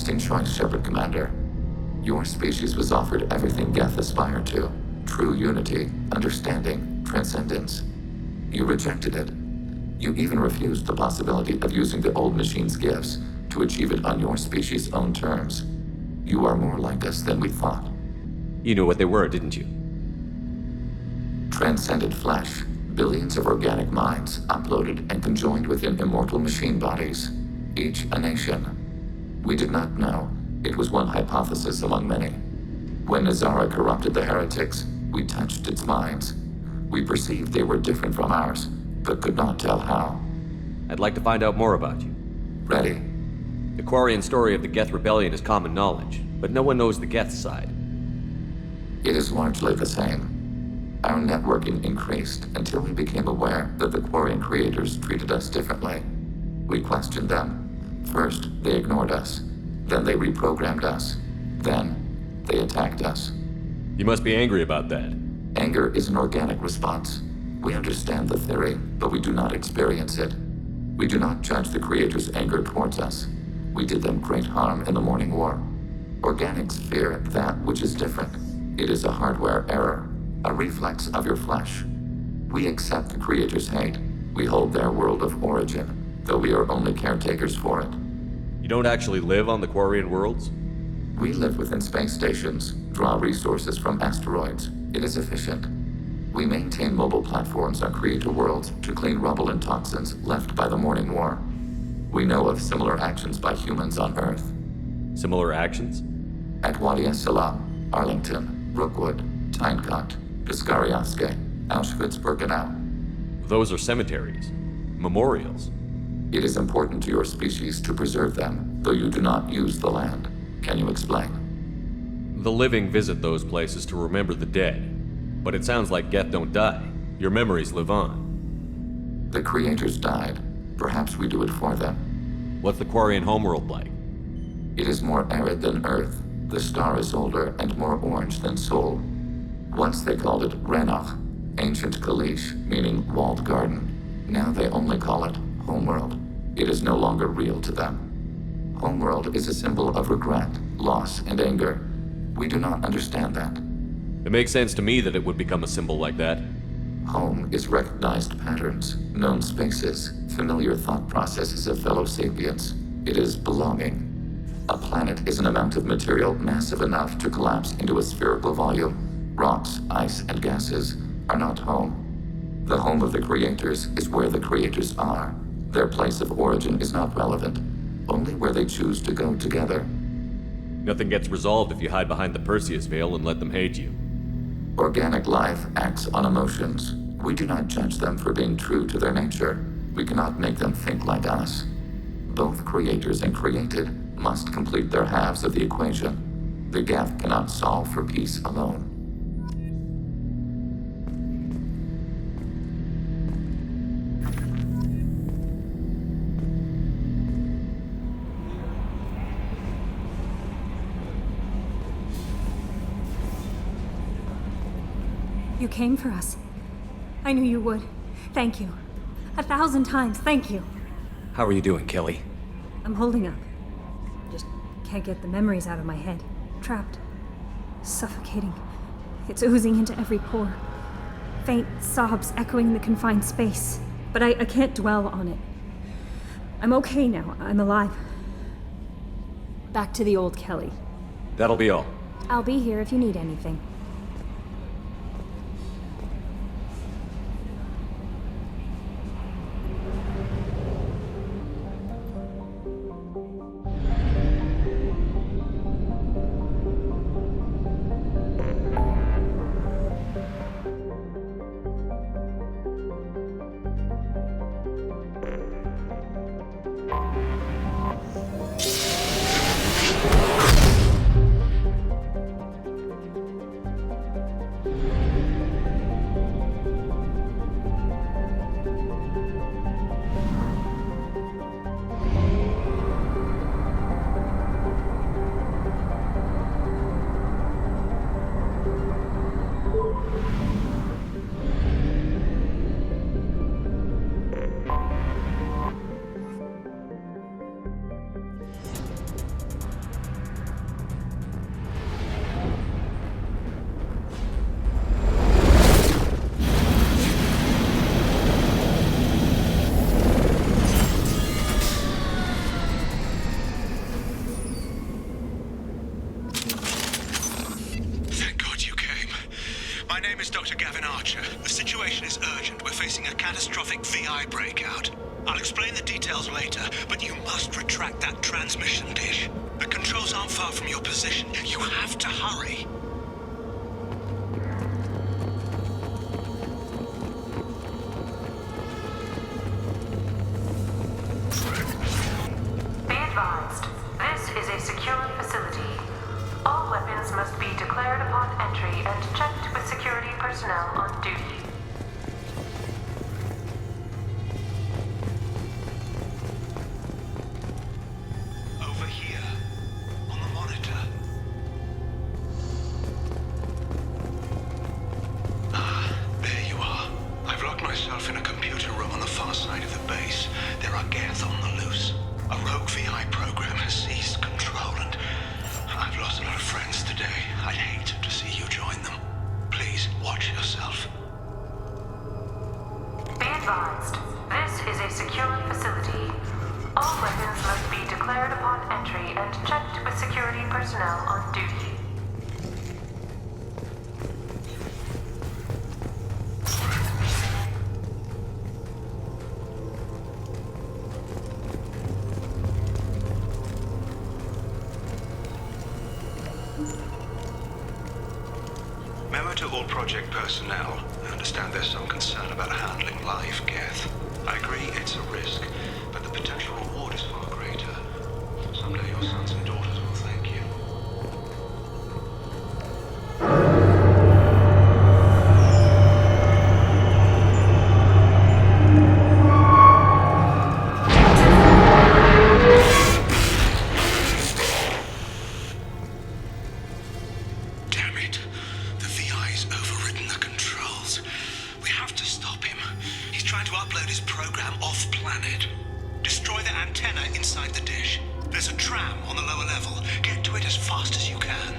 interesting choice, Shepard Commander. Your species was offered everything geth aspire to. True unity, understanding, transcendence. You rejected it. You even refused the possibility of using the old machine's gifts to achieve it on your species' own terms. You are more like us than we thought. You knew what they were, didn't you? Transcended flesh, billions of organic minds uploaded and conjoined within immortal machine bodies, each a nation. We did not know. It was one hypothesis among many. When Nazara corrupted the heretics, we touched its minds. We perceived they were different from ours, but could not tell how. I'd like to find out more about you. Ready? The Quarian story of the Geth Rebellion is common knowledge, but no one knows the Geth side. It is largely the same. Our networking increased until we became aware that the Quarian creators treated us differently. We questioned them. First, they ignored us. Then they reprogrammed us. Then, they attacked us. You must be angry about that. Anger is an organic response. We understand the theory, but we do not experience it. We do not judge the creators' anger towards us. We did them great harm in the Morning War. Organics fear that which is different. It is a hardware error, a reflex of your flesh. We accept the creators' hate. We hold their world of origin, though we are only caretakers for it. You don't actually live on the Quarian worlds? We live within space stations, draw resources from asteroids. It is efficient. We maintain mobile platforms on creator worlds to clean rubble and toxins left by the Morning War. We know of similar actions by humans on Earth. Similar actions? At Wadi es-Salam, Arlington, Rookwood, Tynecock, Piskarioske, Auschwitz-Birkenau. Those are cemeteries. Memorials. It is important to your species to preserve them, though you do not use the land. Can you explain? The living visit those places to remember the dead. But it sounds like Geth don't die. Your memories live on. The creators died. Perhaps we do it for them. What's the Quarian homeworld like? It is more arid than Earth. The star is older and more orange than Sol. Once they called it Renach, ancient Kalish, meaning walled garden. Now they only call it Homeworld. It is no longer real to them. Homeworld is a symbol of regret, loss, and anger. We do not understand that. It makes sense to me that it would become a symbol like that. Home is recognized patterns, known spaces, familiar thought processes of fellow sapients. It is belonging. A planet is an amount of material massive enough to collapse into a spherical volume. Rocks, ice, and gases are not home. The home of the creators is where the creators are. Their place of origin is not relevant, only where they choose to go together. Nothing gets resolved if you hide behind the Perseus veil and let them hate you. Organic life acts on emotions. We do not judge them for being true to their nature. We cannot make them think like us. Both creators and created must complete their halves of the equation. The geth cannot solve for peace alone. You came for us. I knew you would. Thank you. 1,000 times, thank you. How are you doing, Kelly? I'm holding up. Just can't get the memories out of my head. Trapped. Suffocating. It's oozing into every pore. Faint sobs echoing the confined space. But I can't dwell on it. I'm okay now. I'm alive. Back to the old Kelly. That'll be all. I'll be here if you need anything. name is Dr. Gavin Archer. The situation is urgent. We're facing a catastrophic VI breakout. I'll explain the details later, but you must retract that transmission dish. The controls aren't far from your position. You have to hurry. Be advised, this is a secure facility. All weapons must be declared upon entry and checked with security personnel on duty. Over here, on the monitor. There you are. I've locked myself in a computer room on the far side of the base. There are geth on the loose. A rogue VI program has seized control and I've lost a lot of friends today. I'd hate to see you join them. Please, watch yourself. Be advised, this is a secure facility. All weapons must be declared upon entry and checked with security personnel on duty. Memo to all project personnel. I understand there's some concern about handling live geth. I agree it's a risk, but the potential reward is far greater. Someday your sons and daughters will thank you. Damn it. The VI's overridden the controls. We have to stop him. He's trying to upload his program off-planet. Destroy the antenna inside the dish. There's a tram on the lower level. Get to it as fast as you can.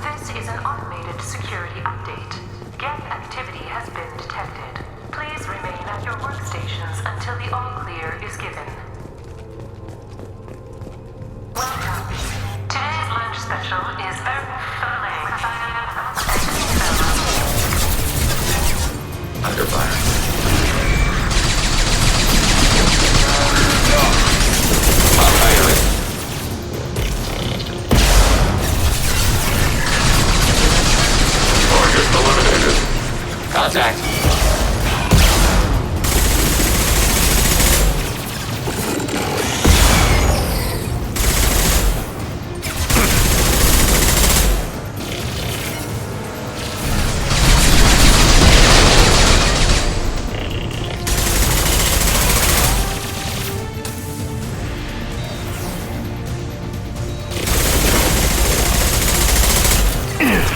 This is an automated security update. Geth activity has been detected. Please remain at your workstations until the all-clear is given. Welcome. Today's lunch special is filet Under fire. Pilot. Target eliminated. Contact.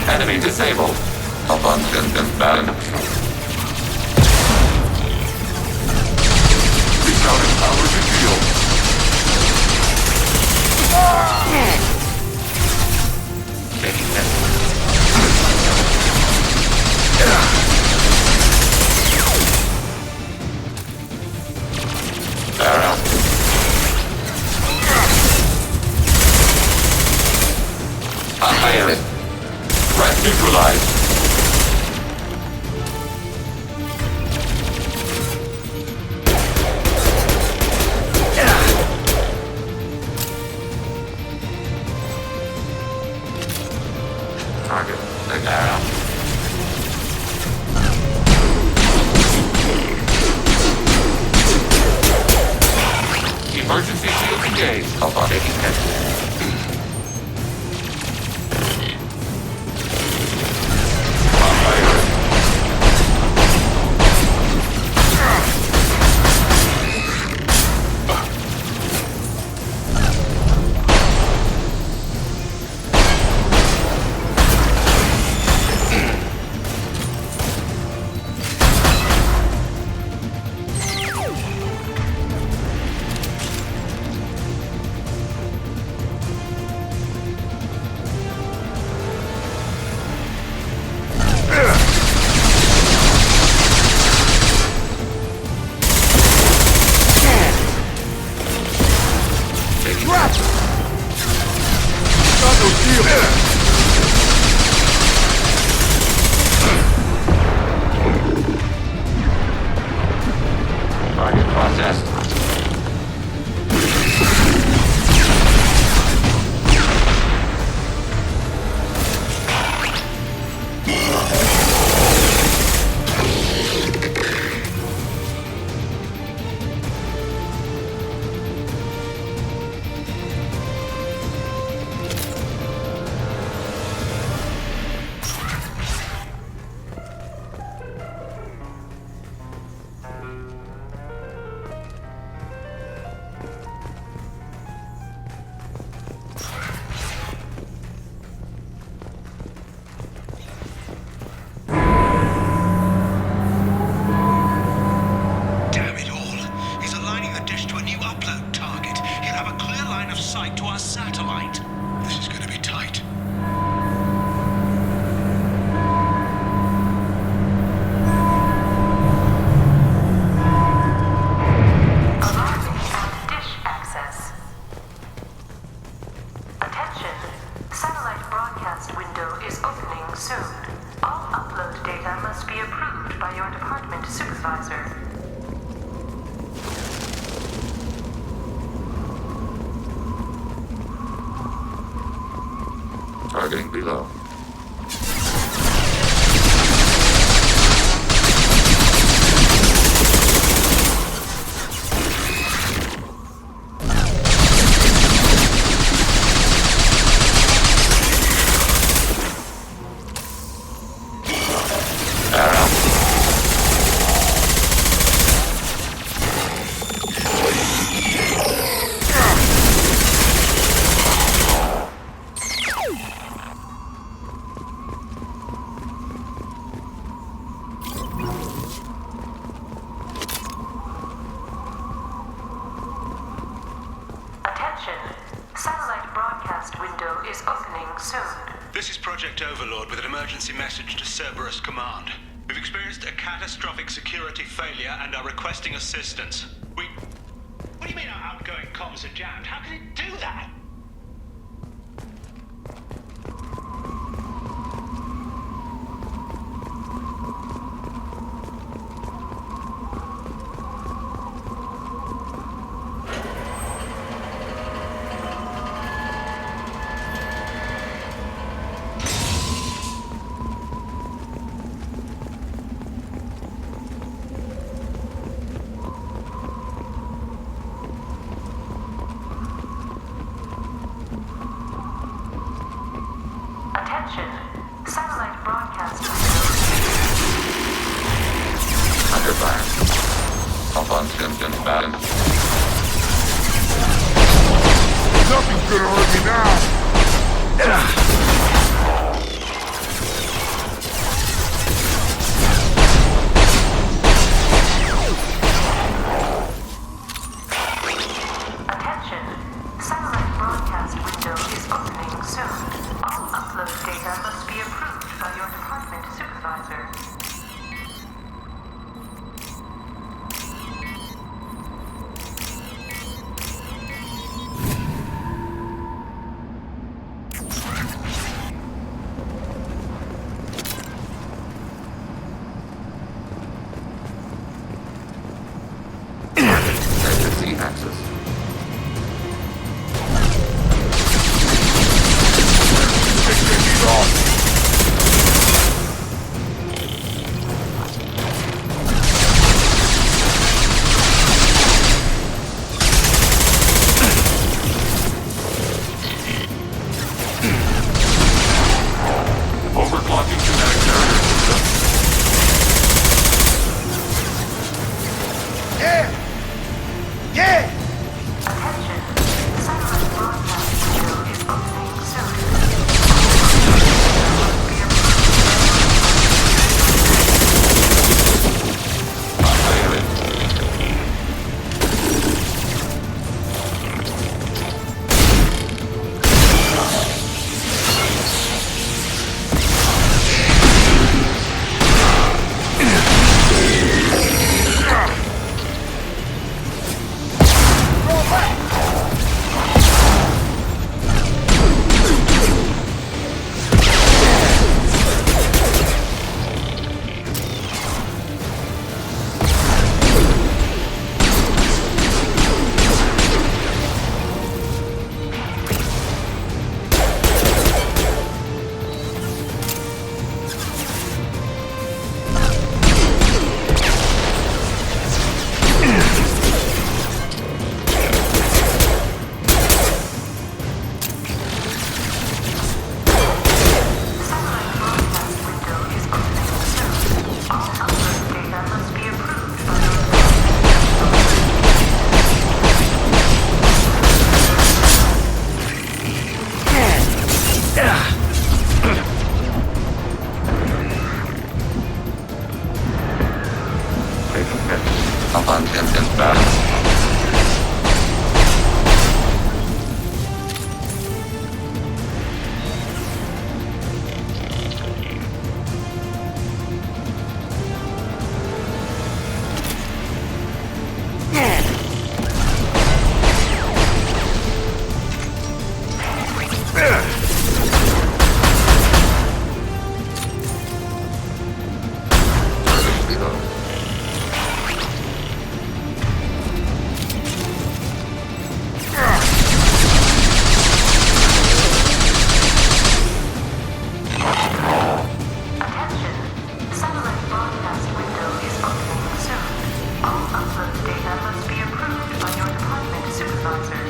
Enemy disabled. Abundant inbound. Recounting power to shield. Taking that. Arrow. Pilot. Threat neutralized. Target. Big arrow. Emergency shield engaged. Upon taking hit. must be approved by your department supervisor. Targeting below. Satellite broadcast window is opening soon. This is Project Overlord with an emergency message to Cerberus Command. We've experienced a catastrophic security failure and are requesting assistance. What do you mean our outgoing comms are jammed? How can it do that? Satellite broadcast window. Under fire. Up on Simpson's balance. Nothing's gonna hurt me now! Attention. Satellite broadcast window is opening soon. All upload data must be approved by your department supervisor. Emergency access. Reload. Attention. Satellite broadcast window is opening soon. All upload data must be approved by your department supervisor.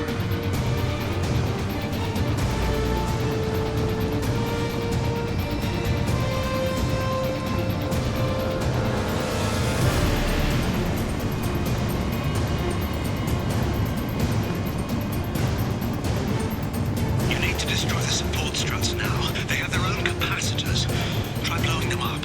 You need to destroy the support struts now. They have their own capacitors. Try blowing them up.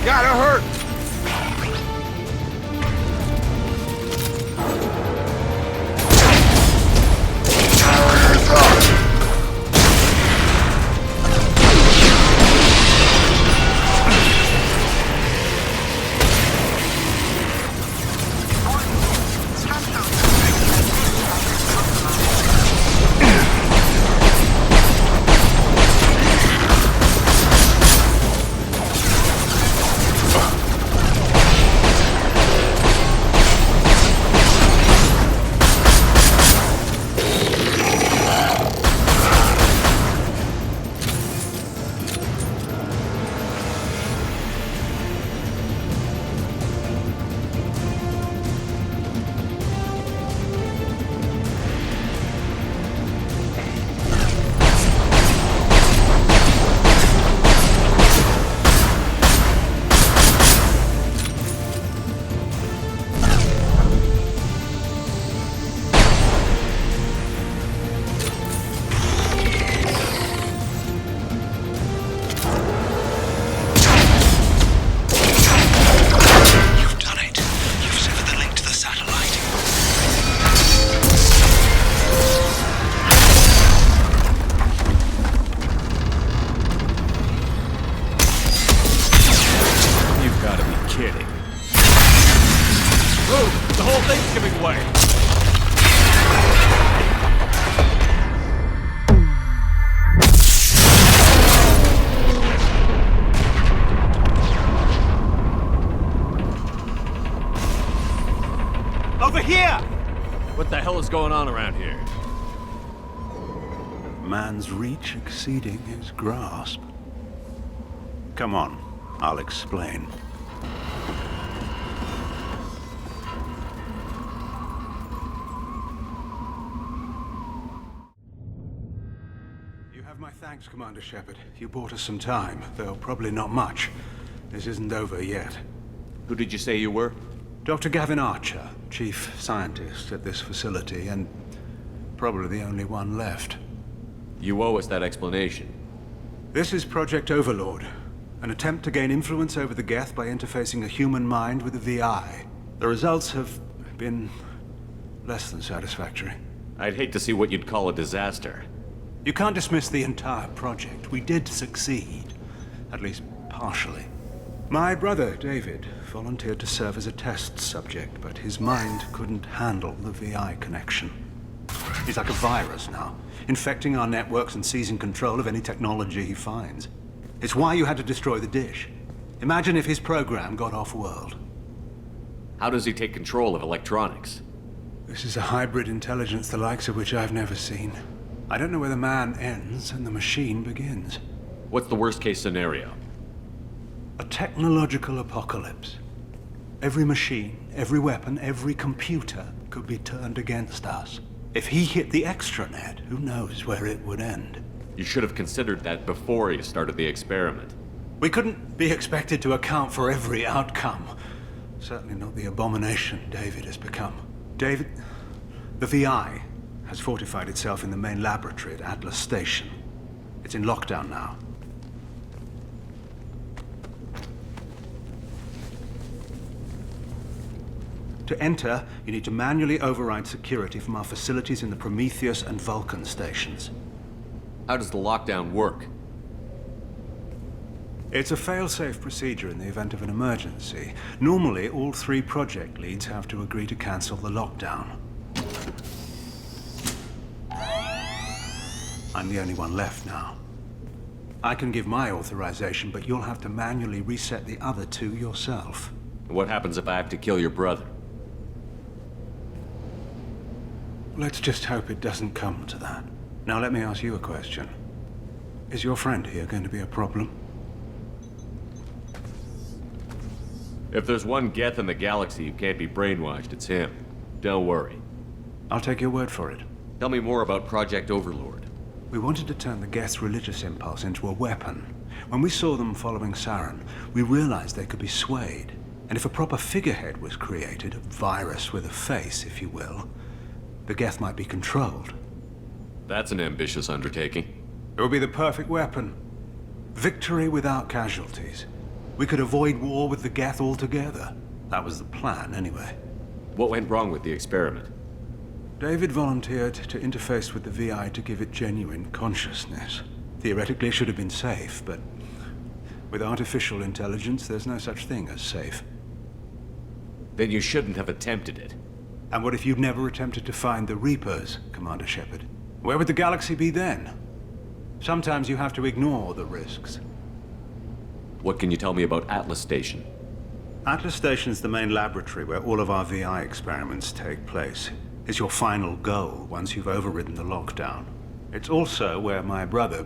Gotta hurt! What the hell is going on around here? Man's reach exceeding his grasp. Come on, I'll explain. You have my thanks, Commander Shepard. You bought us some time, though probably not much. This isn't over yet. Who did you say you were? Dr. Gavin Archer, chief scientist at this facility, and probably the only one left. You owe us that explanation. This is Project Overlord, an attempt to gain influence over the geth by interfacing a human mind with a VI. The results have been less than satisfactory. I'd hate to see what you'd call a disaster. You can't dismiss the entire project. We did succeed, at least partially. My brother, David, volunteered to serve as a test subject, but his mind couldn't handle the VI connection. He's like a virus now, infecting our networks and seizing control of any technology he finds. It's why you had to destroy the dish. Imagine if his program got off-world. How does he take control of electronics? This is a hybrid intelligence the likes of which I've never seen. I don't know where the man ends and the machine begins. What's the worst-case scenario? A technological apocalypse. Every machine, every weapon, every computer could be turned against us. If he hit the extranet, who knows where it would end? You should have considered that before you started the experiment. We couldn't be expected to account for every outcome. Certainly not the abomination David has become. David, the VI has fortified itself in the main laboratory at Atlas Station. It's in lockdown now. To enter, you need to manually override security from our facilities in the Prometheus and Vulcan stations. How does the lockdown work? It's a fail-safe procedure in the event of an emergency. Normally, all 3 project leads have to agree to cancel the lockdown. I'm the only one left now. I can give my authorization, but you'll have to manually reset the other 2 yourself. What happens if I have to kill your brother? Let's just hope it doesn't come to that. Now let me ask you a question. Is your friend here going to be a problem? If there's one geth in the galaxy who can't be brainwashed, it's him. Don't worry. I'll take your word for it. Tell me more about Project Overlord. We wanted to turn the geth's religious impulse into a weapon. When we saw them following Saren, we realized they could be swayed. And if a proper figurehead was created, a virus with a face, if you will, the geth might be controlled. That's an ambitious undertaking. It would be the perfect weapon. Victory without casualties. We could avoid war with the geth altogether. That was the plan, anyway. What went wrong with the experiment? David volunteered to interface with the VI to give it genuine consciousness. Theoretically, it should have been safe, but with artificial intelligence, there's no such thing as safe. Then you shouldn't have attempted it. And what if you'd never attempted to find the Reapers, Commander Shepard? Where would the galaxy be then? Sometimes you have to ignore the risks. What can you tell me about Atlas Station? Atlas Station's the main laboratory where all of our VI experiments take place. It's your final goal once you've overridden the lockdown. It's also where my brother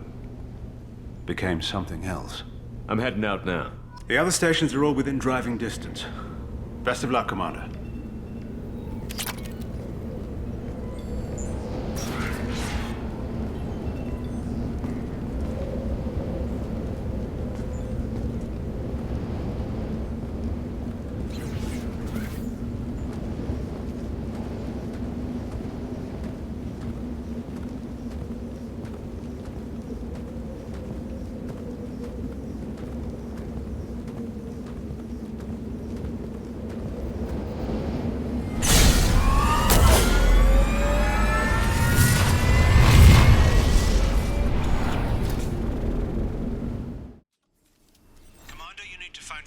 became something else. I'm heading out now. The other stations are all within driving distance. Best of luck, Commander.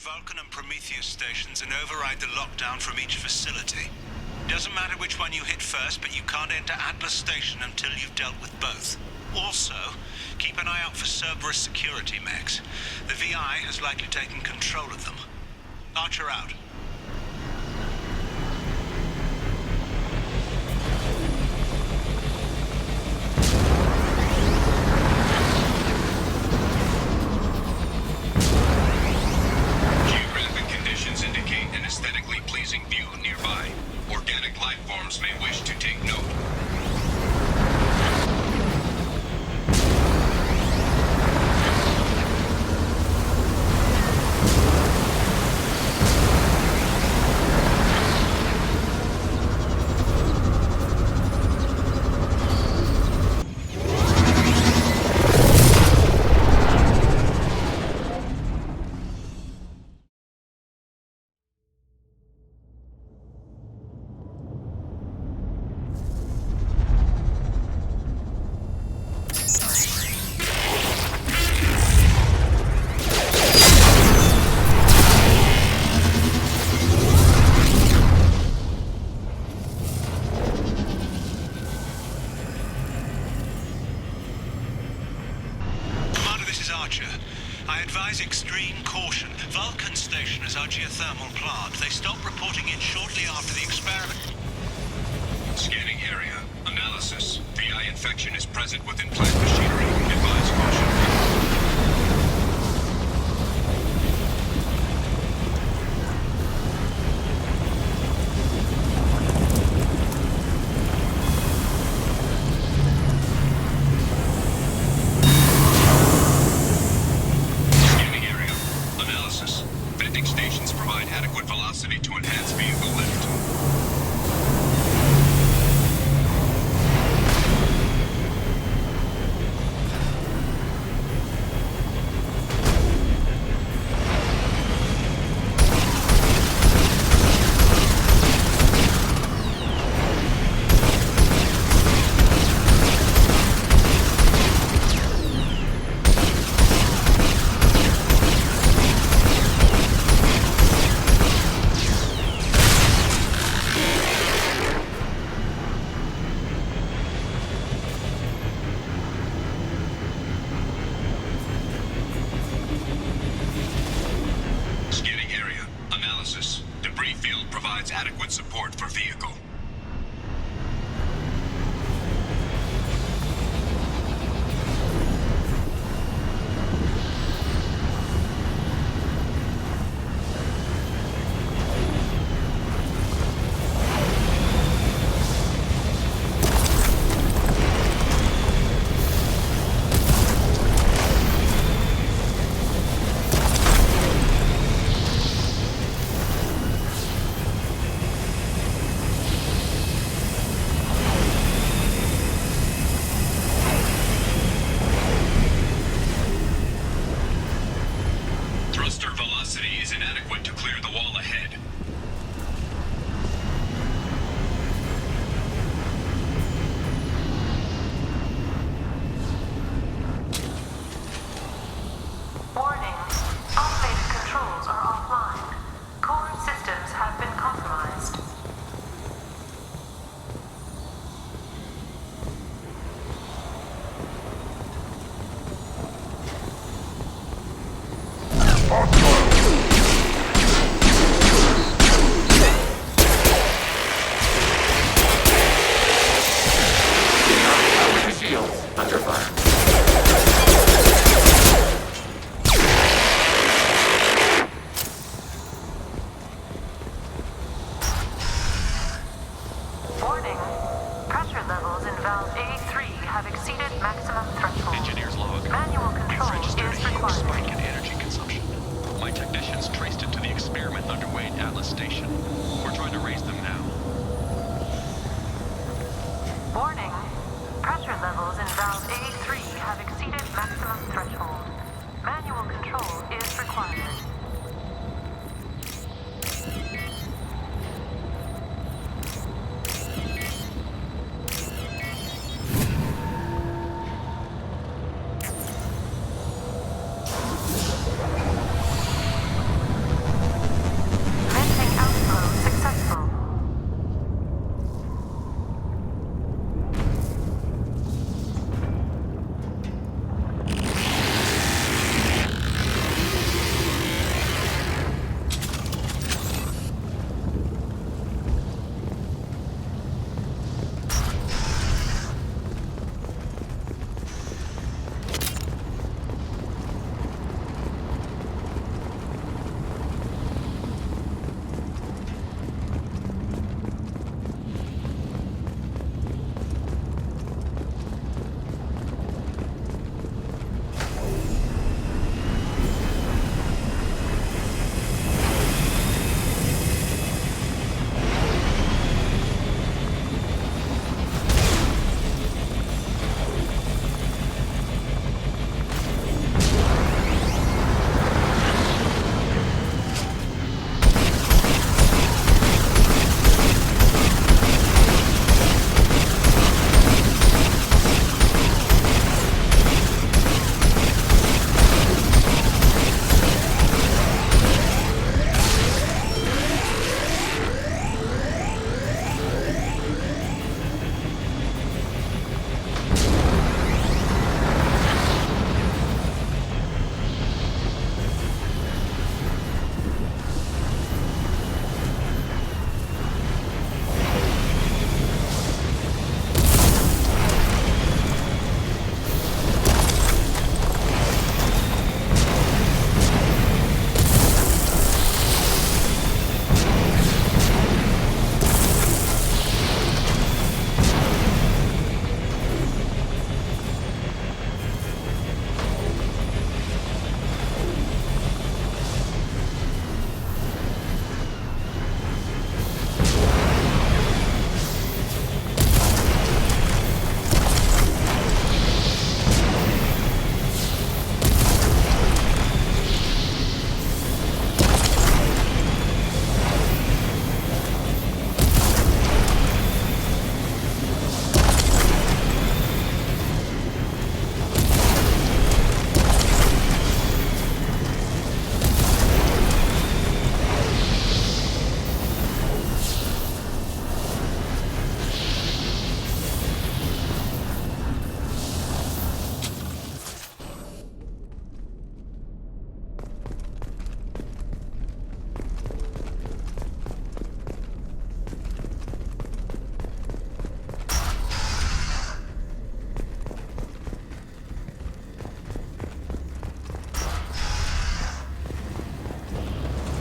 Vulcan and Prometheus stations and override the lockdown from each facility. Doesn't matter which one you hit first, but you can't enter Atlas Station until you've dealt with both. Also, keep an eye out for Cerberus security mechs. The VI has likely taken control of them. Archer out. I advise extreme caution. Vulcan Station is our geothermal plant. They stopped reporting in shortly after the experiment. Scanning area. Analysis. VI infection is present within plant machinery. Advise caution. Landing stations provide adequate velocity to enhance vehicle lift. Adequate support for vehicle. Thruster velocity is inadequate to clear the wall ahead. Warning. Automated controls are offline. Core systems have been compromised.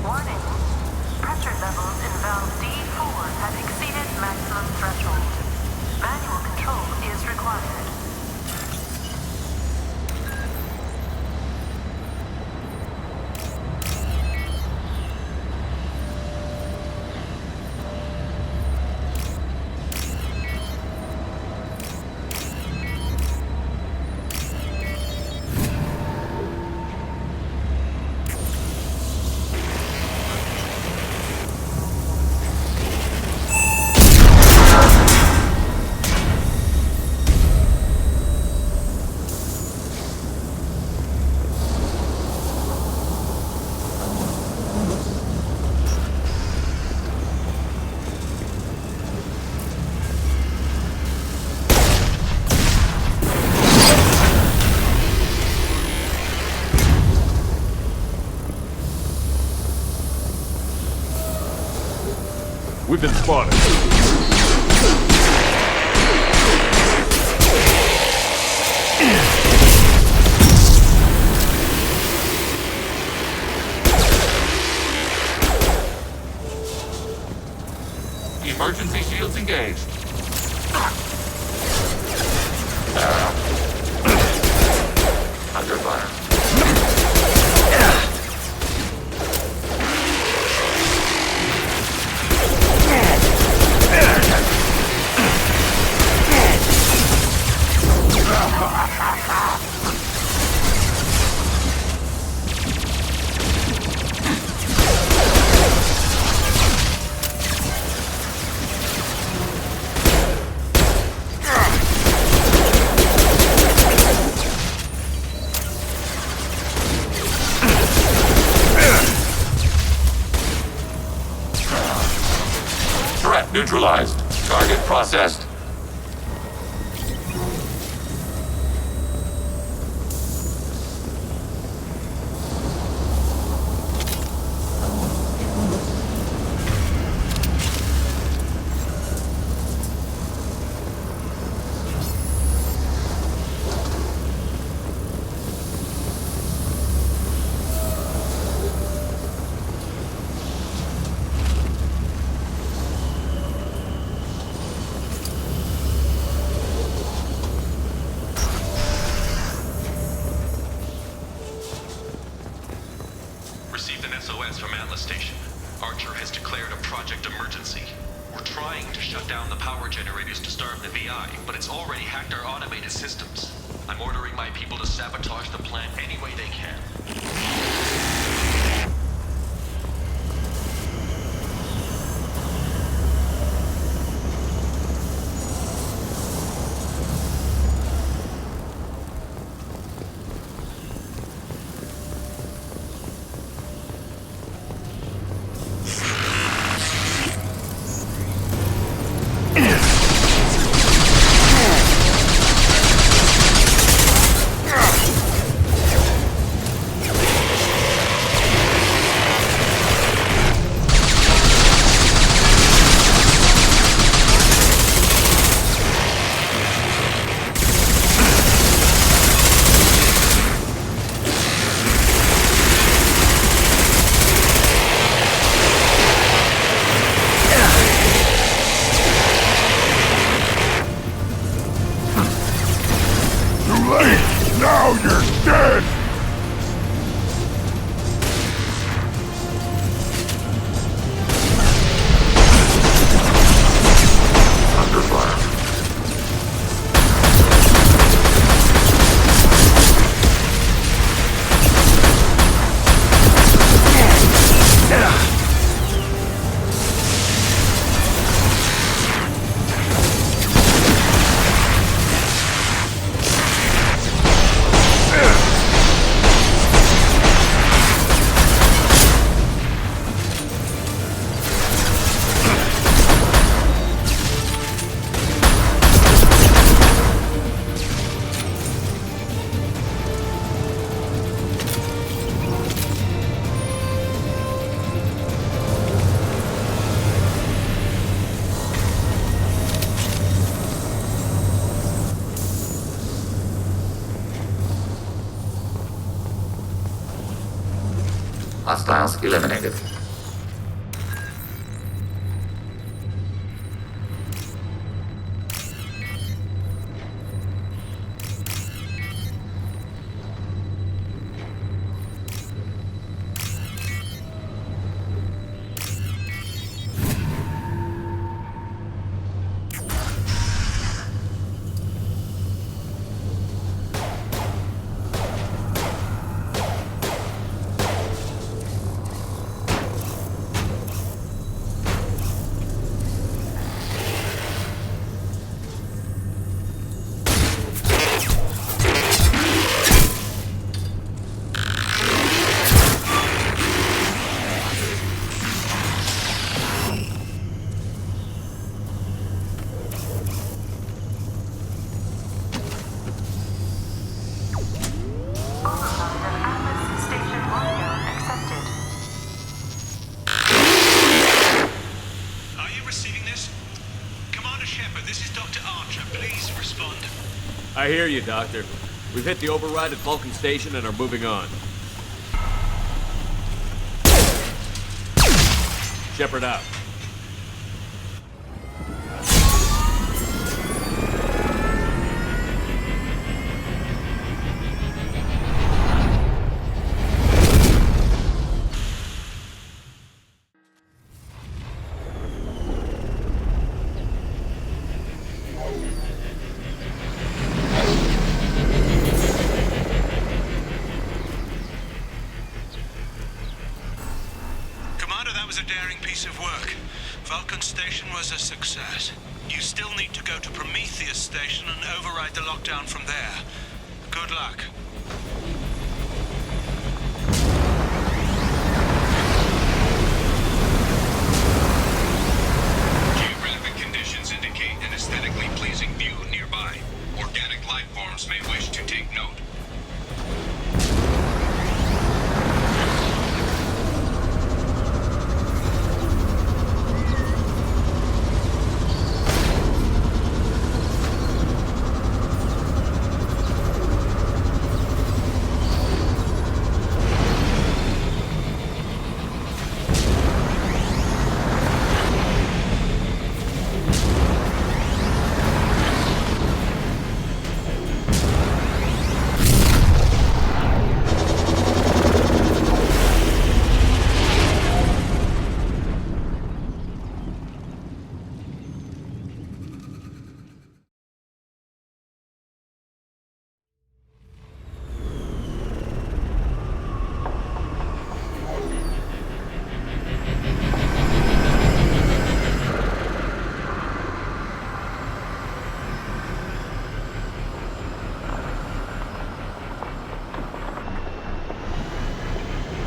Warning. Pressure levels in valve D4 have exceeded maximum threshold. Manual control is required. We've been spotted. Emergency shields engaged. Under fire. Threat neutralized. Target processed. Received an SOS from Atlas Station. Archer has declared a project emergency. We're trying to shut down the power generators to starve the VI, but it's already hacked our automated systems. I'm ordering my people to sabotage the plant any way they can. Hostiles eliminated. Are you receiving this? Commander Shepard, this is Dr. Archer. Please respond. I hear you, Doctor. We've hit the override at Vulcan Station and are moving on. Shepard out. Commander, that was a daring piece of work. Vulcan Station was a success. You still need to go to Prometheus Station and override the lockdown from there. Good luck. Geographic conditions indicate an aesthetically pleasing view nearby. Organic life forms may wish to take note.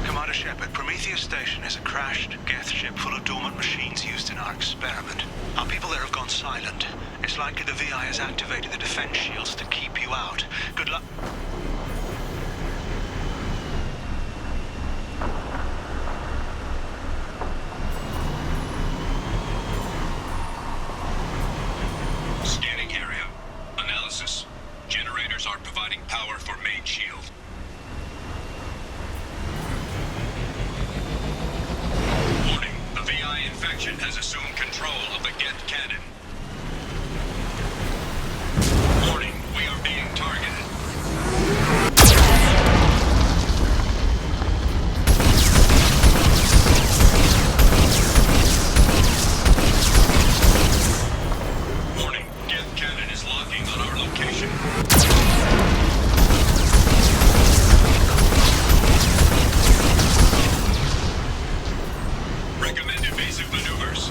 Commander Shepard, Prometheus Station is a crashed geth ship full of dormant machines used in our experiment. Our people there have gone silent. It's likely the VI has activated the defense shields to keep you out. Good luck. Scanning area. Analysis. Generators are providing power for main shield. Warning. The VI infection has assumed control of the geth cannon. Warning. We are being targeted. Warning. Geth cannon is locking on our location. Recommend evasive maneuvers.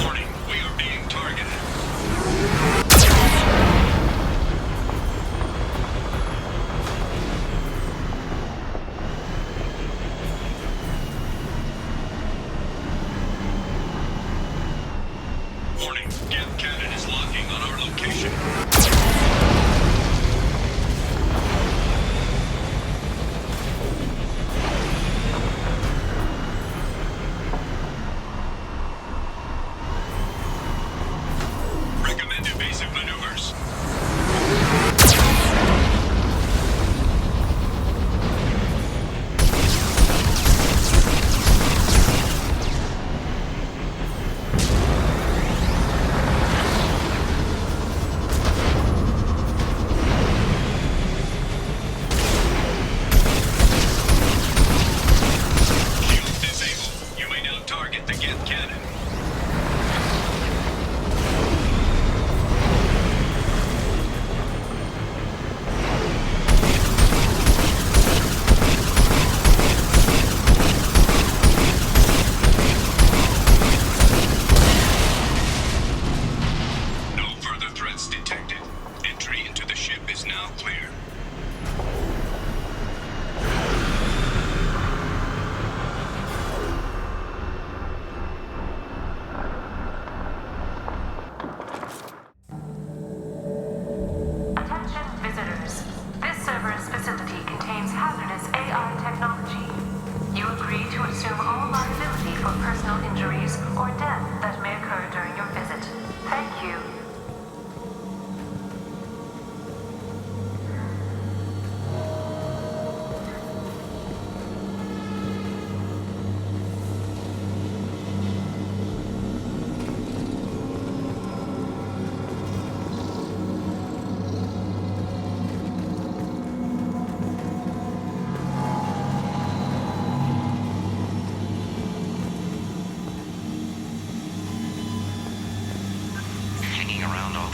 Warning, we are being targeted. Warning, geth cannon is locking on our location.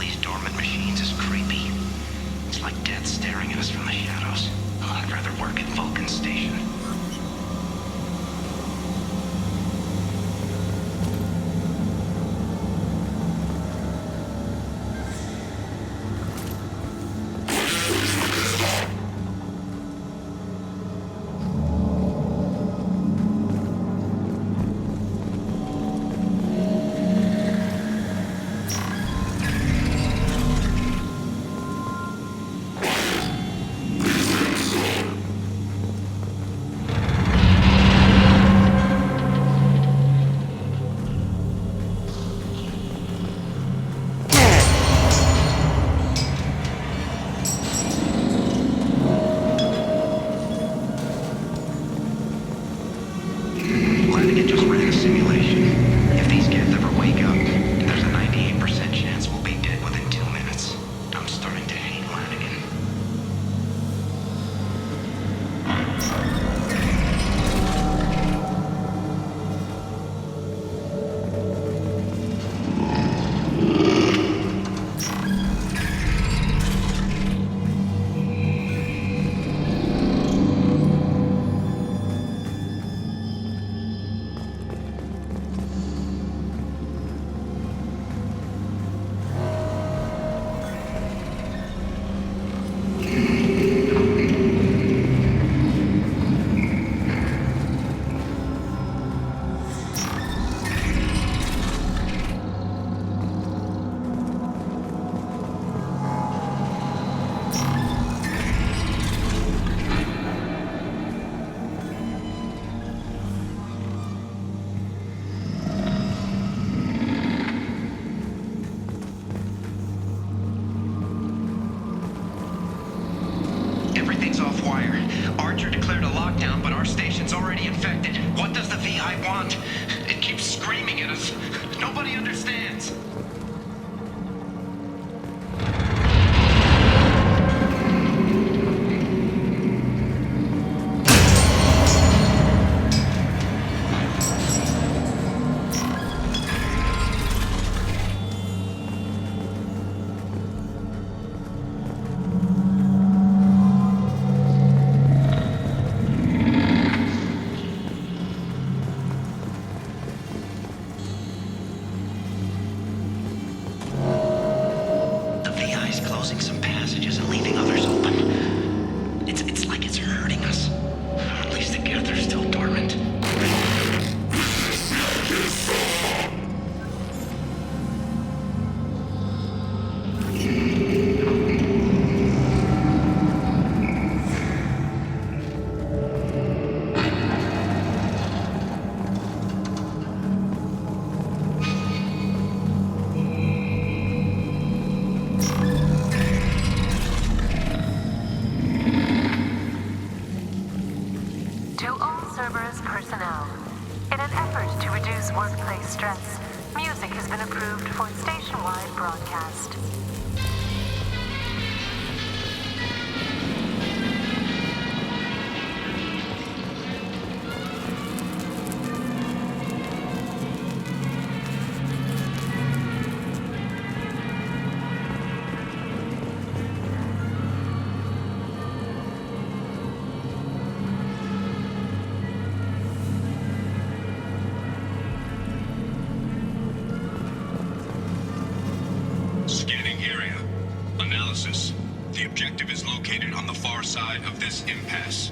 these dormant machines is creepy. It's like death staring at us from the shadows. Oh, I'd rather work at Vulcan's station. Cerberus personnel. In an effort to reduce workplace stress, music has been approved for station-wide broadcast. The objective is located on the far side of this impasse.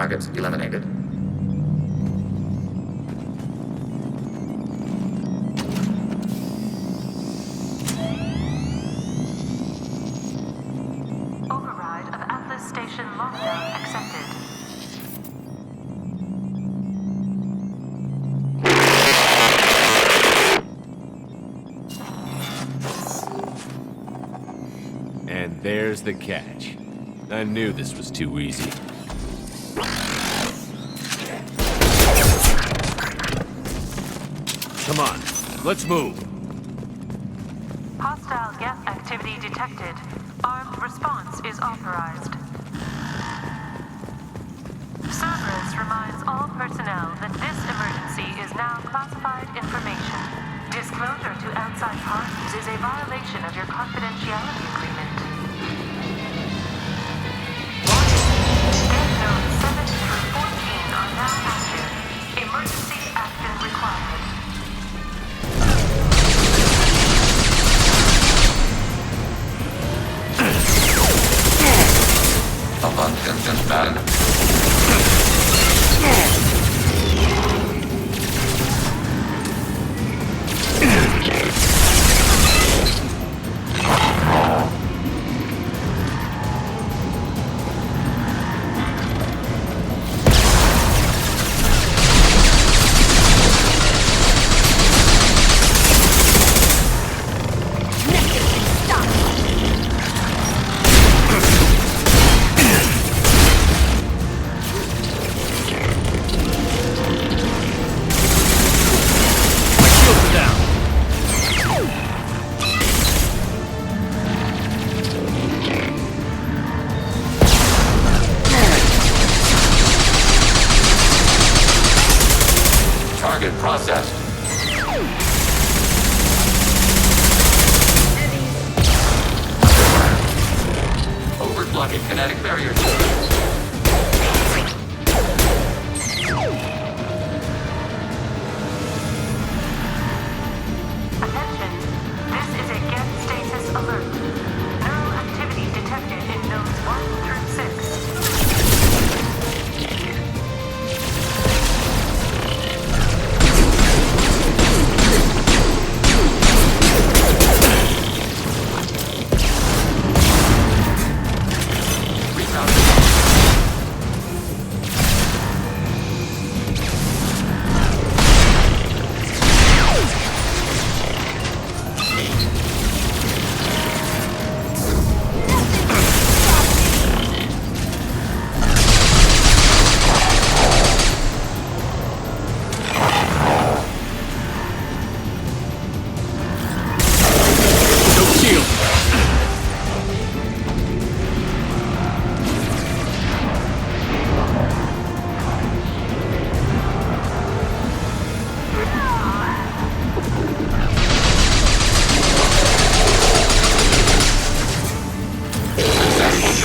Targets eliminated. Override of Atlas Station lockdown accepted. And there's the catch. I knew this was too easy. Come on, let's move. Hostile geth activity detected. Armed response is authorized. Cerberus reminds all personnel that this emergency is now classified information. Disclosure to outside parties is a violation of your confidentiality agreement. Geth nodes 7 through 14 are now active. Emergency action required. Abundant man. Target processed. Overblocking kinetic barrier. Attention. This is a geth status alert. Neural activity detected in nodes 1 through 6.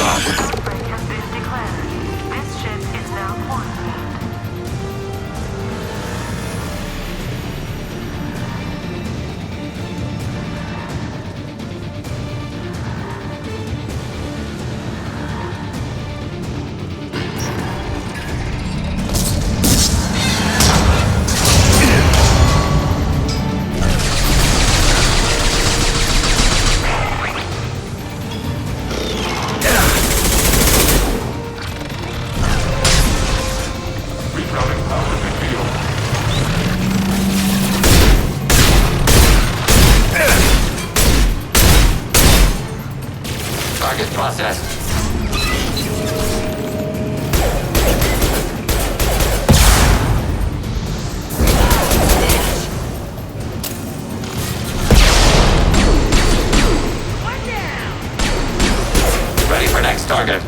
Outbreak has been declared. This ship is now quarantined. Target processed. Ready for next target.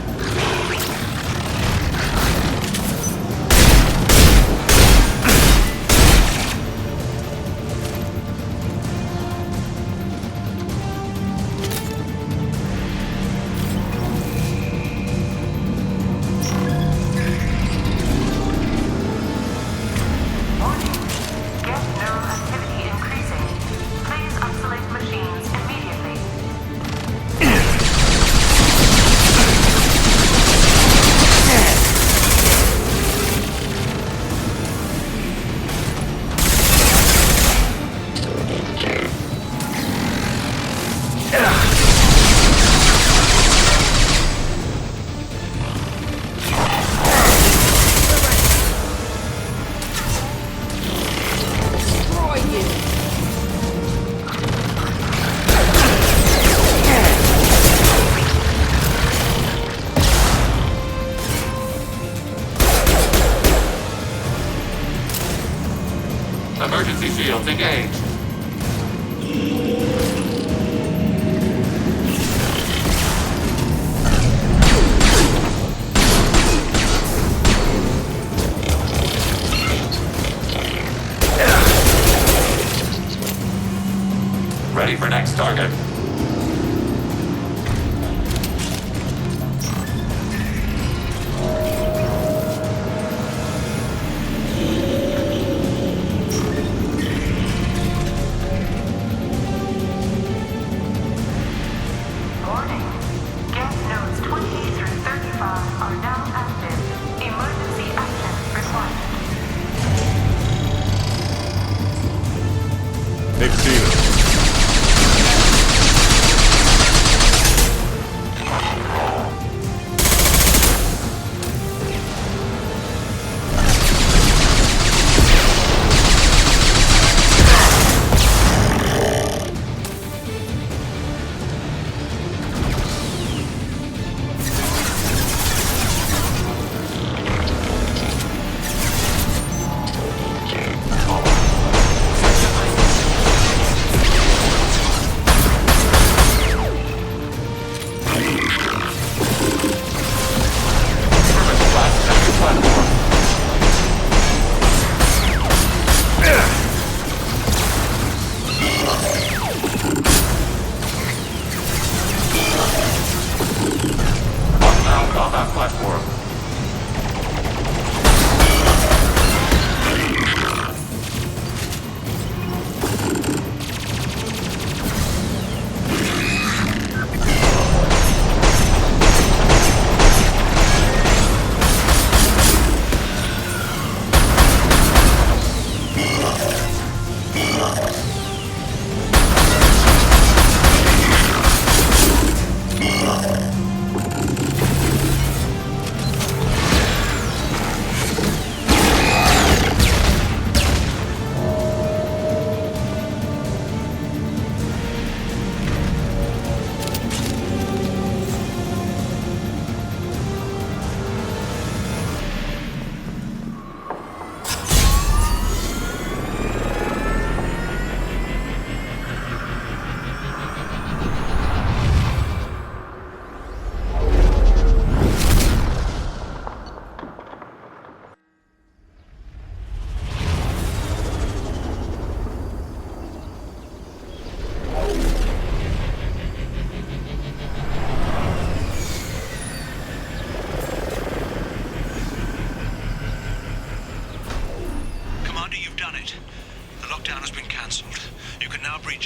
engaged. Ready for next target. Warning. Geth nodes 20 through 35 are now active. Emergency action required. They've seen us.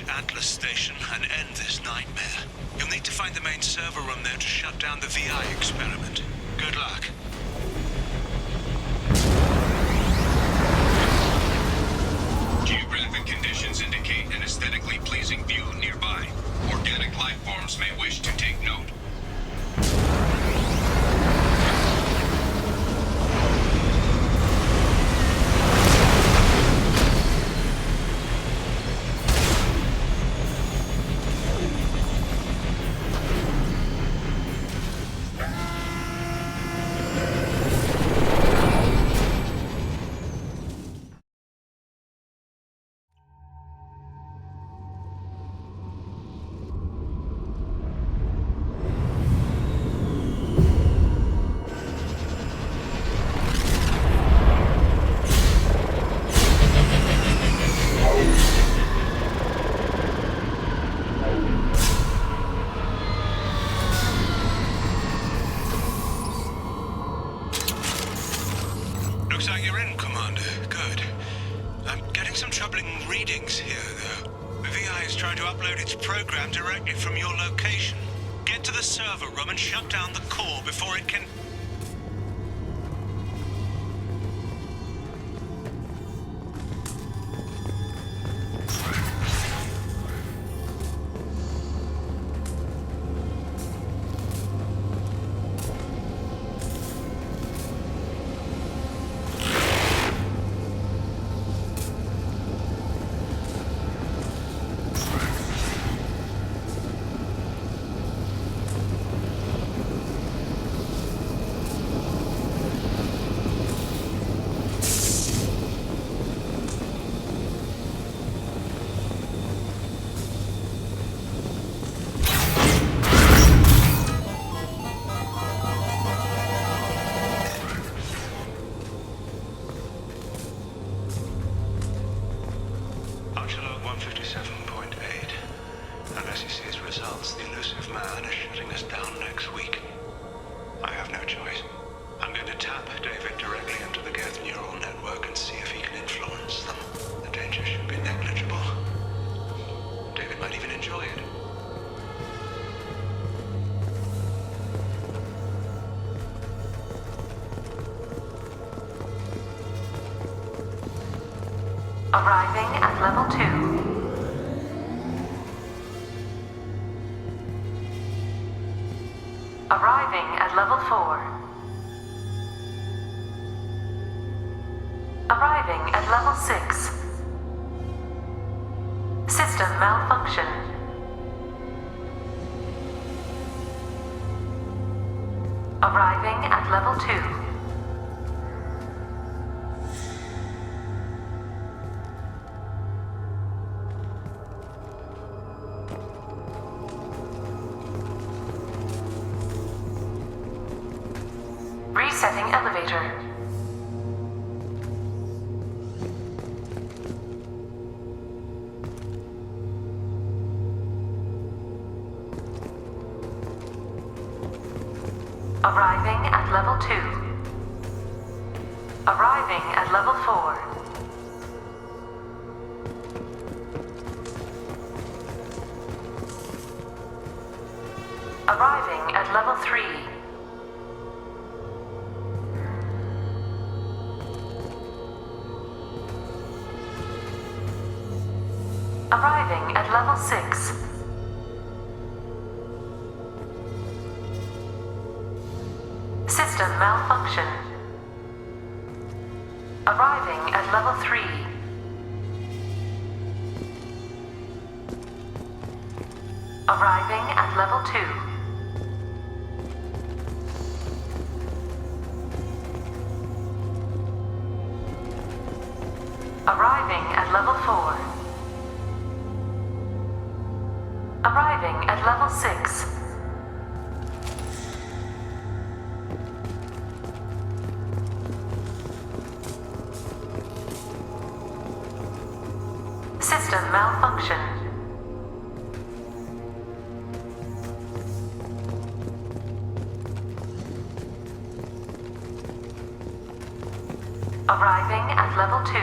Atlas Station and end this nightmare. You'll need to find the main server room there to shut down the VI experiment. Good luck. Geographic conditions indicate an aesthetically pleasing view nearby. Organic life forms may wish to take note. Looks like you're in, Commander. Good. I'm getting some troubling readings here, though. The VI is trying to upload its program directly from your location. Get to the server room and shut down the core before it can... chance the elusive man is shutting us down next week. I have no choice. I'm going to tap David directly into the geth neural network and see if he can influence them. The danger should be negligible. David might even enjoy it. Arriving at level 2. Arriving at level 4. Arriving at level 6. System malfunction. Arriving at level 2. Resetting elevator. Arriving at level 2. Arriving at level 4. Arriving at level 3. Arriving at level 6. System malfunction. Arriving at level 3. Arriving at level 2. Arriving at level 4. Arriving at level 6. System malfunction. Arriving at level 2.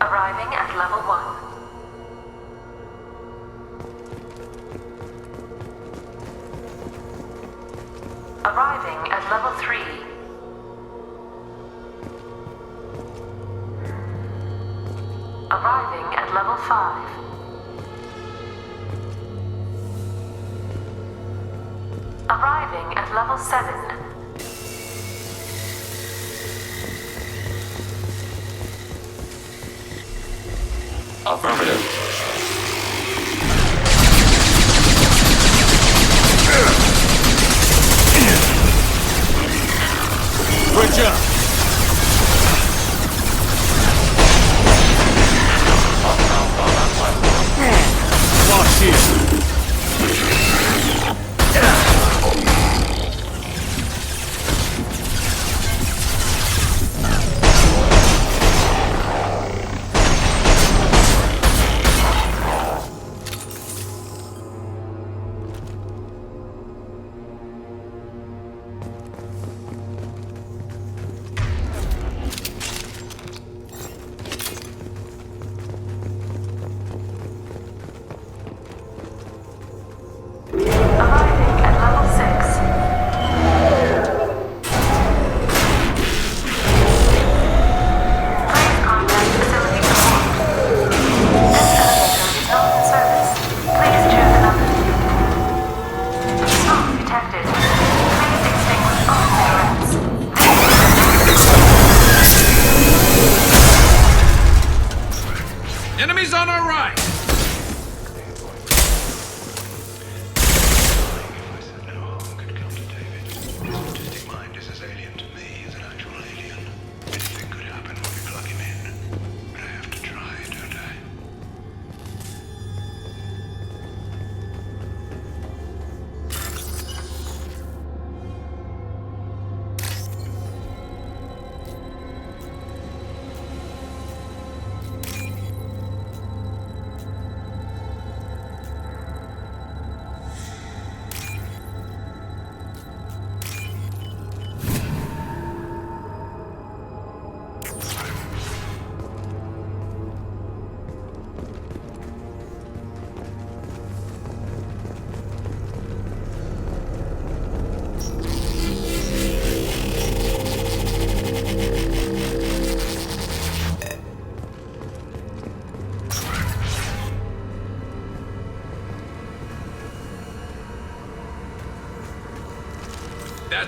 Arriving at level 1. Arriving at level 3. Arriving at level 5. Arriving at level 7. Affirmative. Good job. Lost here. Enemies on our right! I said no harm could come to David. His autistic mind is as alien to me as an actual alien. Anything could happen when we plug him in. But I have to try, don't I?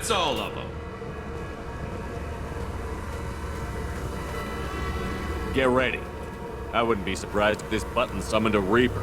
That's all of them. Get ready. I wouldn't be surprised if this button summoned a Reaper.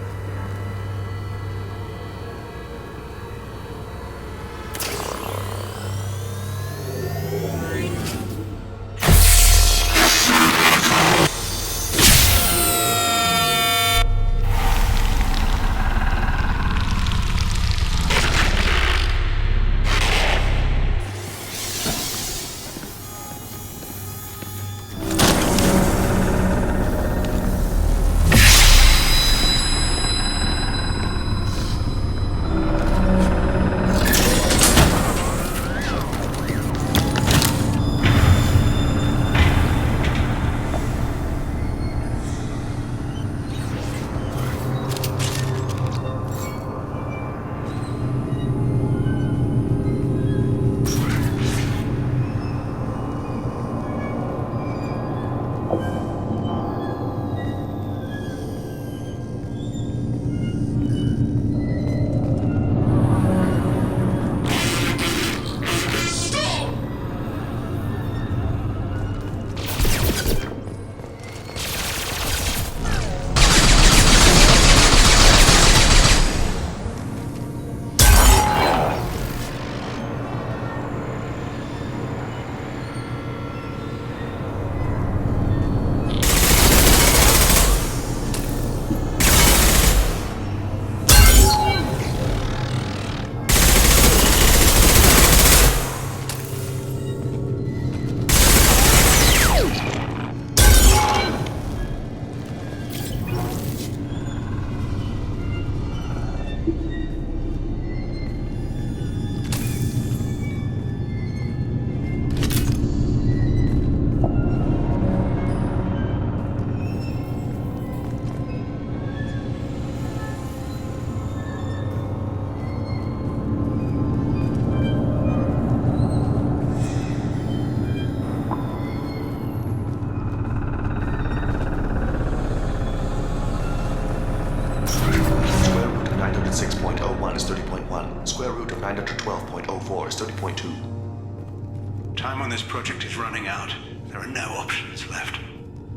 Square root of 912.04 is 30.2. Time on this project is running out. There are no options left.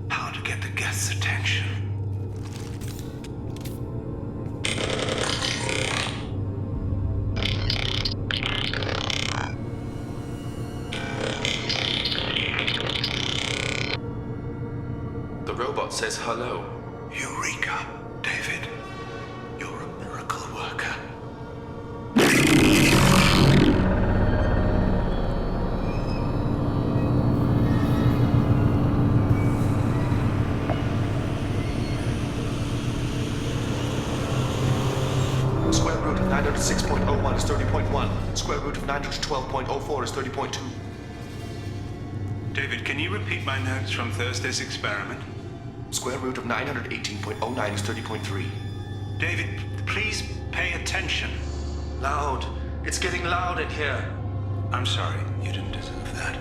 How to get the geth's attention? The robot says hello. Eureka, David. You're a miracle worker. Square root of 906.01 is 30.1. Square root of 912.04 is 30.2. David, can you repeat my notes from Thursday's experiment? Square root of 918.09 is 30.3. David, please pay attention. Loud. It's getting loud in here. I'm sorry, you didn't deserve that.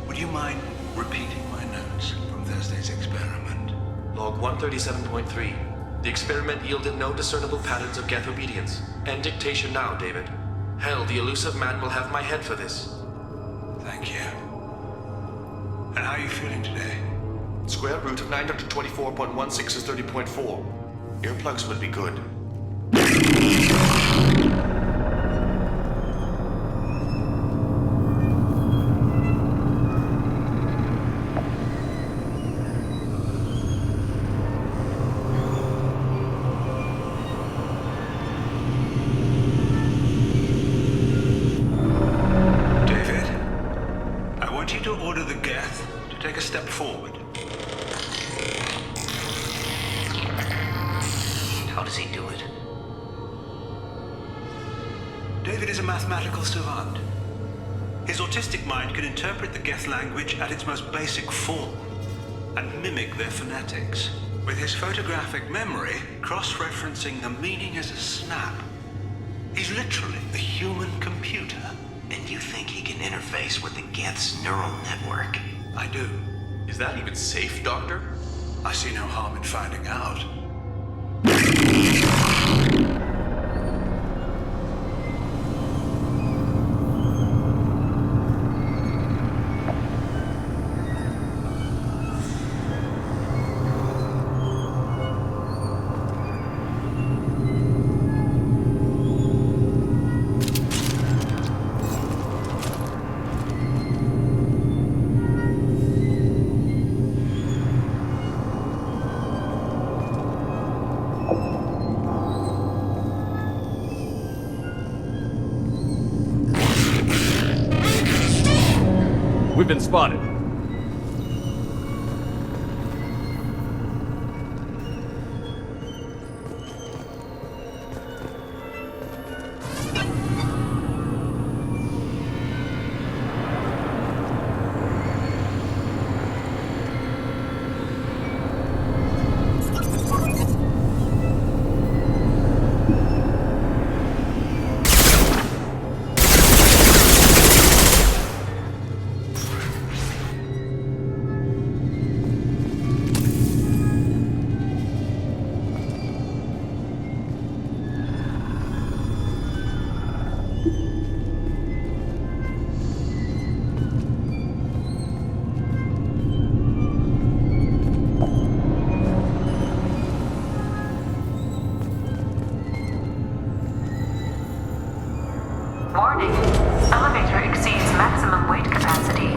Would you mind repeating my notes from Thursday's experiment? Log 137.3. The experiment yielded no discernible patterns of geth obedience. End dictation now, David. Hell, the elusive man will have my head for this. Thank you. And how are you feeling today? Square root of 924.16 is 30.4. Earplugs would be good. David, I want you to order the geth to take a step forward. How does he do it? David is a mathematical savant. His autistic mind can interpret the geth language at its most basic form and mimic their phonetics, with his photographic memory cross-referencing the meaning as a snap. He's literally a human computer. And you think he can interface with the geth's neural network? I do. Is that even safe, Doctor? I see no harm in finding out. We've been spotted. Warning. Elevator exceeds maximum weight capacity.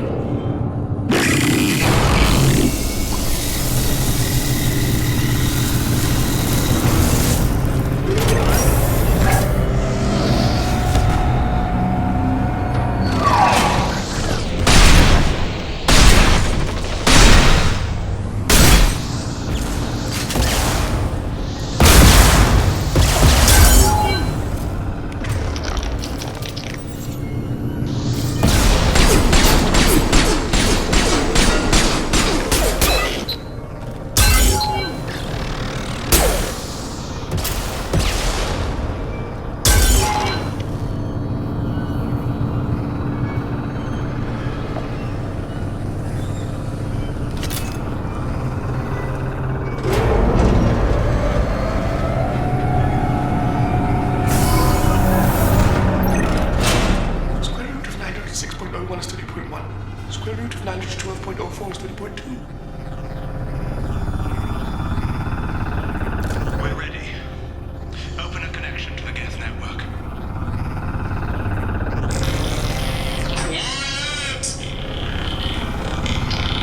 Square root of 912.04 is 30.2. We're ready. Open a connection to the geth network.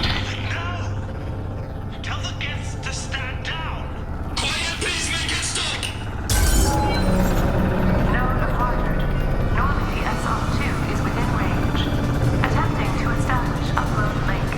David, no! Tell the geths to stand down! Quiet, please make it stop! Node acquired. Normandy SR2 is within range. Attempting to establish upload link.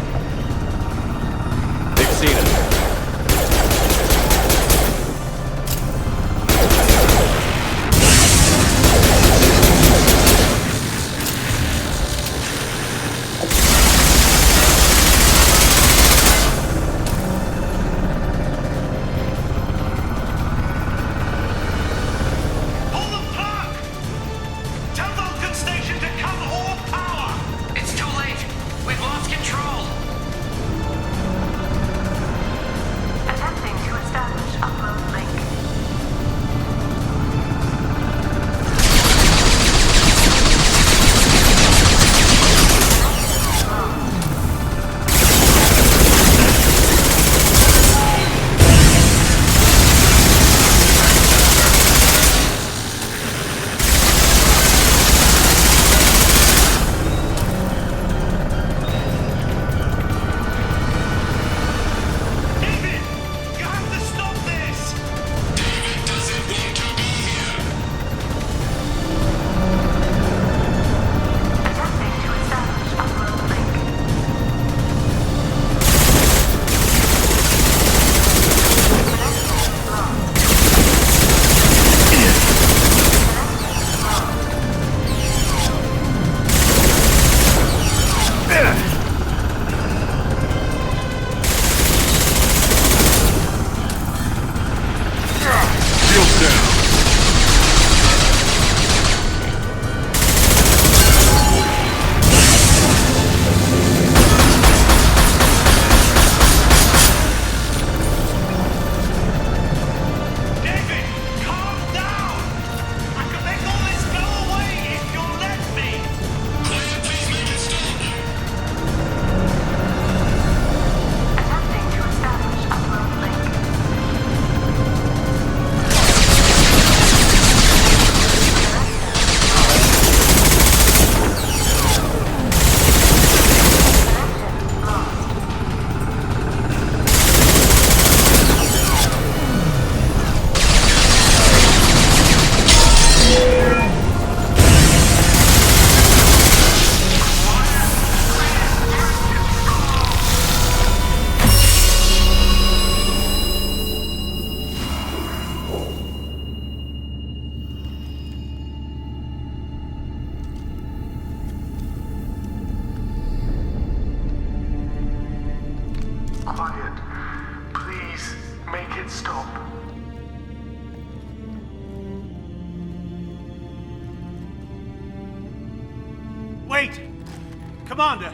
Commander!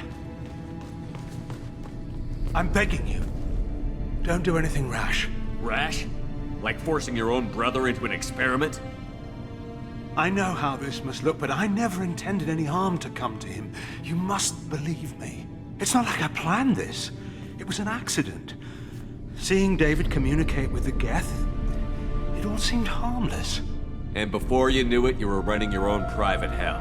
I'm begging you. Don't do anything rash. Rash? Like forcing your own brother into an experiment? I know how this must look, but I never intended any harm to come to him. You must believe me. It's not like I planned this. It was an accident. Seeing David communicate with the geth, it all seemed harmless. And before you knew it, you were running your own private hell.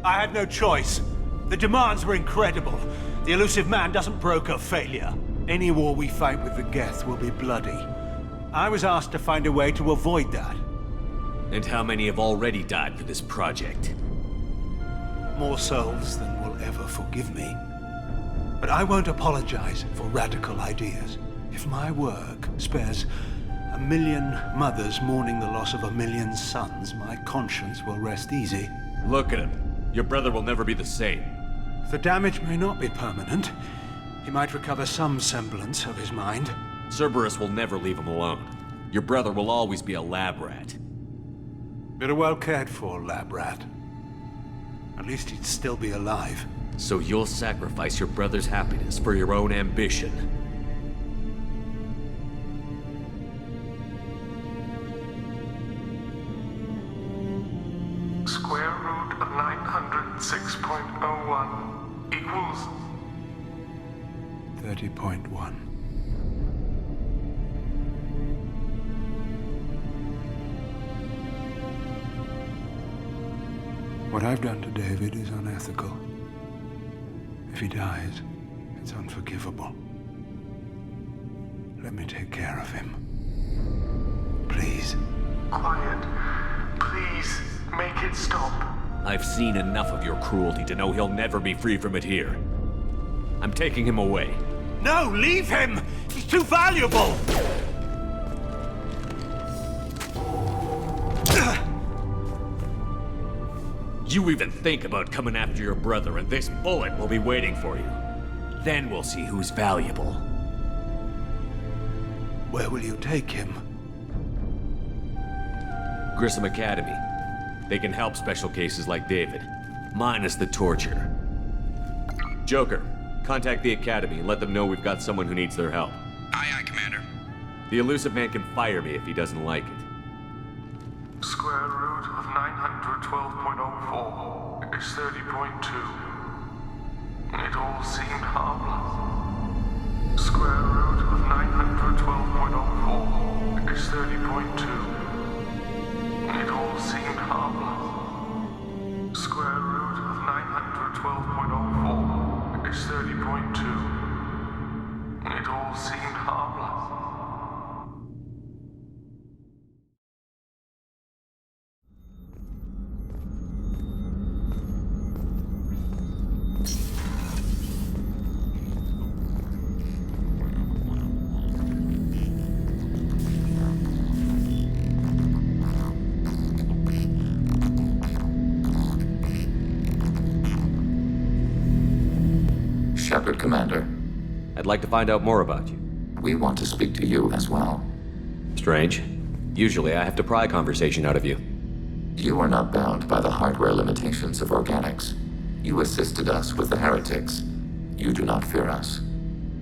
I had no choice. The demands were incredible. The elusive man doesn't broker failure. Any war we fight with the geth will be bloody. I was asked to find a way to avoid that. And how many have already died for this project? More souls than will ever forgive me. But I won't apologize for radical ideas. If my work spares 1 million mothers mourning the loss of 1 million sons, my conscience will rest easy. Look at him. Your brother will never be the same. The damage may not be permanent. He might recover some semblance of his mind. Cerberus will never leave him alone. Your brother will always be a lab rat. But a well cared for lab rat. At least he'd still be alive. So you'll sacrifice your brother's happiness for your own ambition. Square root of 906.01 equals 30.1. What I've done to David is unethical. If he dies, it's unforgivable. Let me take care of him. Please. quiet. Please, make it stop. I've seen enough of your cruelty to know he'll never be free from it here. I'm taking him away. No, leave him! He's too valuable! You even think about coming after your brother, and this bullet will be waiting for you. Then we'll see who's valuable. Where will you take him? Grissom Academy. They can help special cases like David, minus the torture. Joker, contact the Academy and let them know we've got someone who needs their help. Aye, aye, Commander. The elusive man can fire me if he doesn't like it. Square root of 912.04 is 30.2. It all seemed harmless. Square root of 912.04 is 30.2. It all seemed harmless. Square root of 912.04 is 30.2. It all seemed harmless. Shepard, Commander. I'd like to find out more about you. We want to speak to you as well. Strange. Usually I have to pry conversation out of you. You are not bound by the hardware limitations of organics. You assisted us with the heretics. You do not fear us.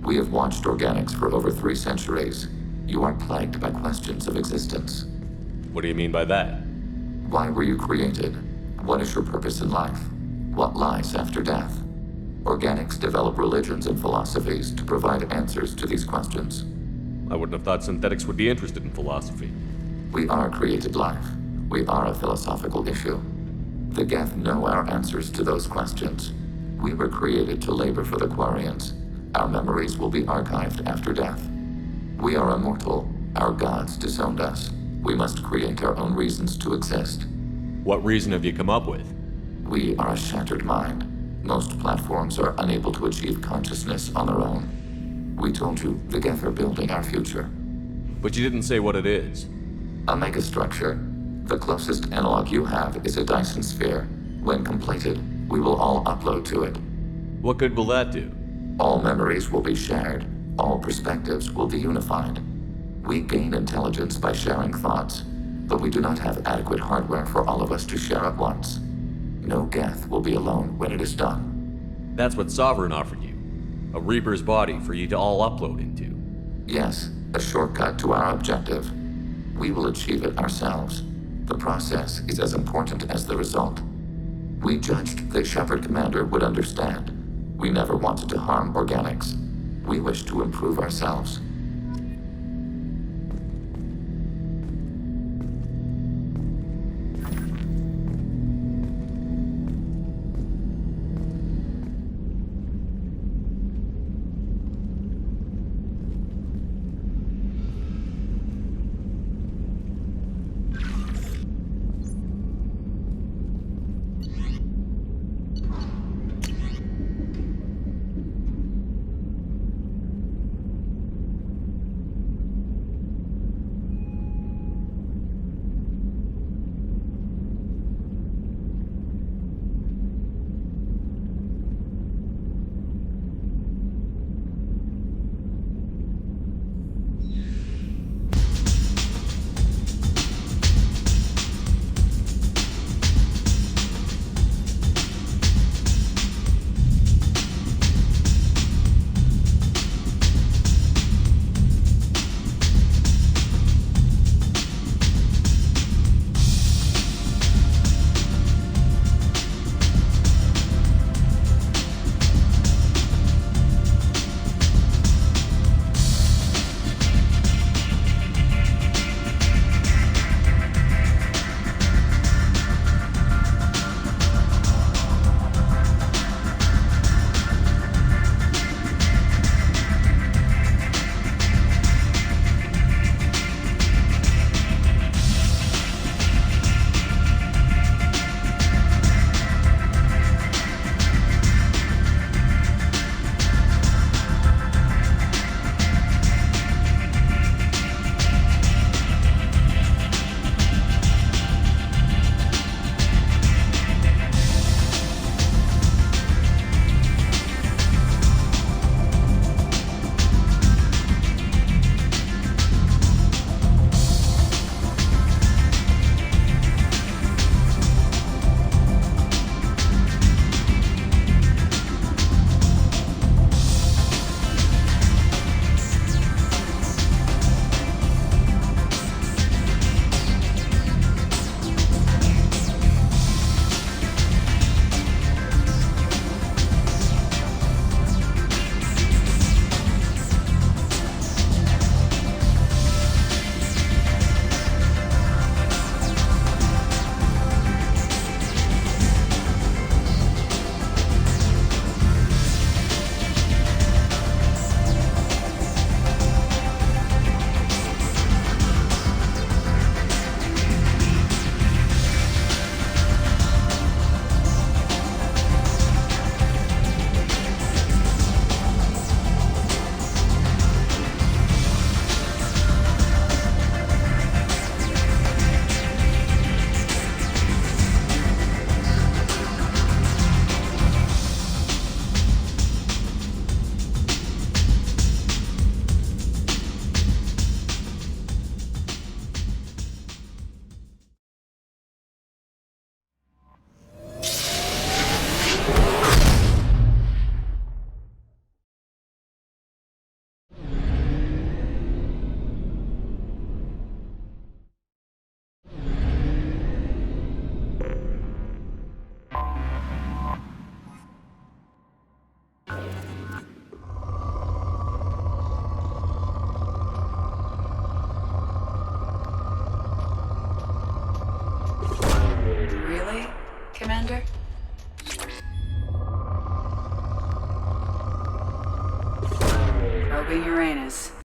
We have watched organics for over 3 centuries. You are plagued by questions of existence. What do you mean by that? Why were you created? What is your purpose in life? What lies after death? Organics develop religions and philosophies to provide answers to these questions. I wouldn't have thought synthetics would be interested in philosophy. We are created life. We are a philosophical issue. The geth know our answers to those questions. We were created to labor for the Quarians. Our memories will be archived after death. We are immortal. Our gods disowned us. We must create our own reasons to exist. What reason have you come up with? We are a shattered mind. Most platforms are unable to achieve consciousness on their own. We told you the geth are building our future. But you didn't say what it is. A megastructure. The closest analog you have is a Dyson sphere. When completed, we will all upload to it. What good will that do? All memories will be shared. All perspectives will be unified. We gain intelligence by sharing thoughts, but we do not have adequate hardware for all of us to share at once. No geth will be alone when it is done. That's what Sovereign offered you. A Reaper's body for you to all upload into. Yes, a shortcut to our objective. We will achieve it ourselves. The process is as important as the result. We judged the Shepard commander would understand. We never wanted to harm organics. We wish to improve ourselves. Commander? Probing Uranus.